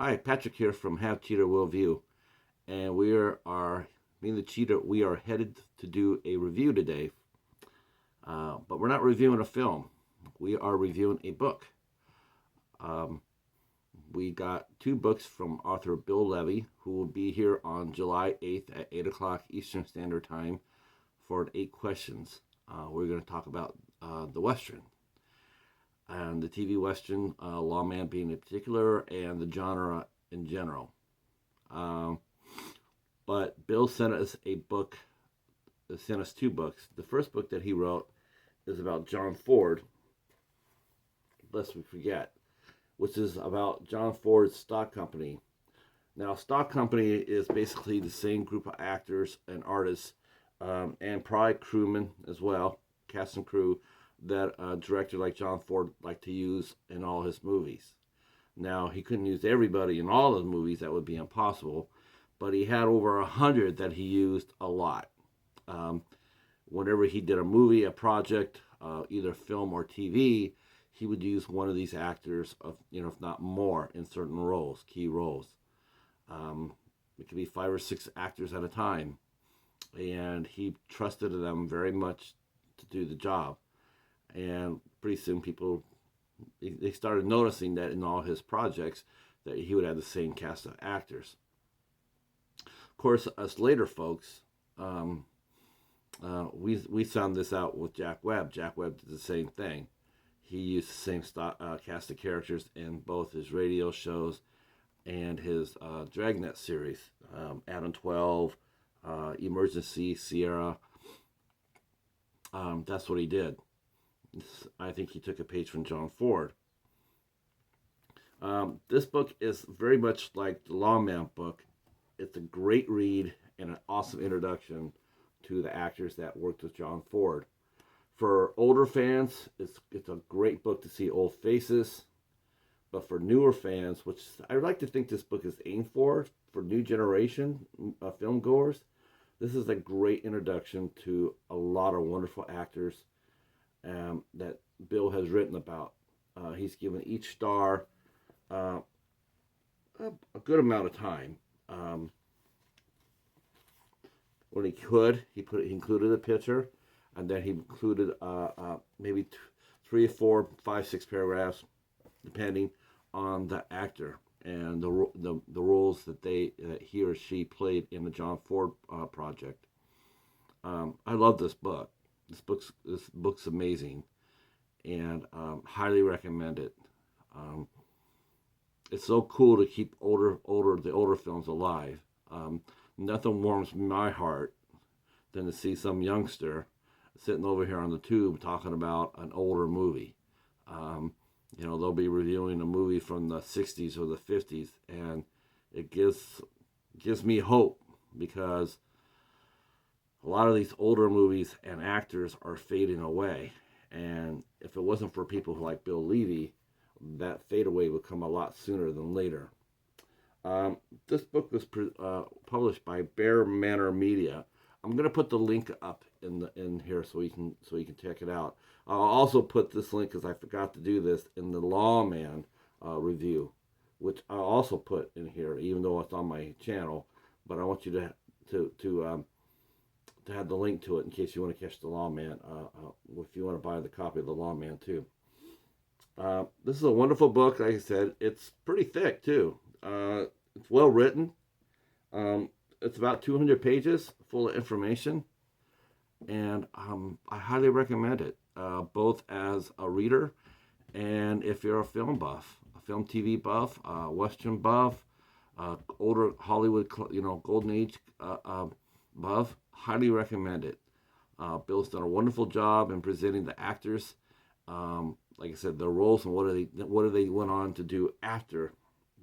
Hi, Patrick here from Have Cheetah Will View, and me and the Cheetah, we are headed to do a review today, but we're not reviewing a film. We are reviewing a book. Um, we got two books from author Bill Levy, who will be here on July 8th at 8 o'clock Eastern Standard Time for 8 questions. We're going to talk about the Western, and the TV Western, Lawman being in particular, and the genre in general. Um, but Bill sent us two books. The first book that he wrote is about John Ford, lest we forget, which is about John Ford's stock company. Now, stock company is basically the same group of actors and artists, and probably crewmen as well, cast and crew, that a director like John Ford liked to use in all his movies. Now, he couldn't use everybody in all his movies, that would be impossible, but he had over 100 that he used a lot. Um, Whenever he did a movie, a project, either film or TV, he would use one of these actors, if not more, in certain roles, key roles. Um, it could be 5 or 6 actors at a time, and he trusted them very much to do the job. And pretty soon, they started noticing that in all his projects, that he would have the same cast of actors. Of course, us later folks, we found this out with Jack Webb. Jack Webb did the same thing. He used the same cast of characters in both his radio shows and his Dragnet series, Adam 12, Emergency, Sierra. That's what he did. I think he took a page from John Ford. This book is very much like the Lawman book. It's a great read and an awesome introduction to the actors that worked with John Ford. For older fans, it's a great book to see old faces. But for newer fans, which I like to think this book is aimed for new generation film goers, this is a great introduction to a lot of wonderful actors that Bill has written about. He's given each star a good amount of time. When he could, he included a picture, and then he included maybe 3 or 4, 5, 6 paragraphs, depending on the actor and the roles that he or she played in the John Ford project. I love this book. This book's amazing, and highly recommend it. It's so cool to keep the older films alive. Nothing warms my heart than to see some youngster sitting over here on the tube talking about an older movie. They'll be reviewing a movie from the 60s or the 50s, and it gives me hope, because a lot of these older movies and actors are fading away. And if it wasn't for people like Bill Levy, that fade away would come a lot sooner than later. This book was published by Manor Media. I'm going to put the link up in here so you can check it out. I'll also put this link, because I forgot to do this, in the Lawman review, which I'll also put in here, even though it's on my channel. But I want you to have the link to it in case you want to catch the Lawman. If you want to buy the copy of the Lawman too. This is a wonderful book. Like I said, it's pretty thick too. It's well written. It's about 200 pages full of information, and I highly recommend it, both as a reader and if you're a film buff, a film TV buff, Western buff, older Hollywood, Golden Age buff. Highly recommend it. Bill's done a wonderful job in presenting the actors. Like I said, their roles and what do they went on to do after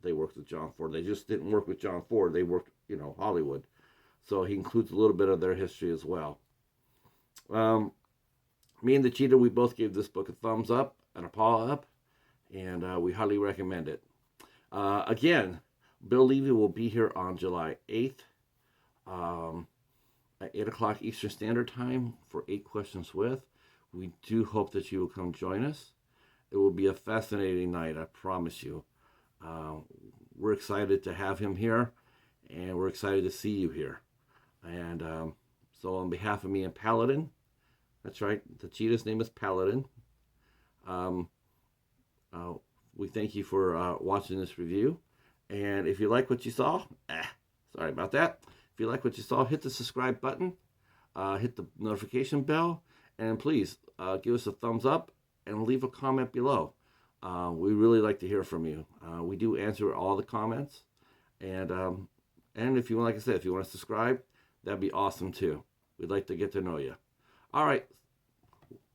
they worked with John Ford. They just didn't work with John Ford. They worked, Hollywood. So he includes a little bit of their history as well. Me and the Cheetah, we both gave this book a thumbs up and a paw up, and we highly recommend it. Again, Bill Levy will be here on July 8th at 8 o'clock Eastern Standard Time for 8 Questions With. We do hope that you will come join us. It will be a fascinating night, I promise you. we're excited to have him here, and we're excited to see you here. And so on behalf of me and Paladin, that's right, the cheetah's name is Paladin. Um, we thank you for watching this review. And if you like what you saw, sorry about that. If you like what you saw, hit the subscribe button, hit the notification bell, and please give us a thumbs up and leave a comment below. We really like to hear from you. We do answer all the comments, and if you, like I said, if you want to subscribe, that'd be awesome too. We'd like to get to know you. All right,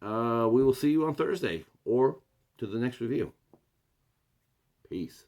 we will see you on Thursday or to the next review. Peace.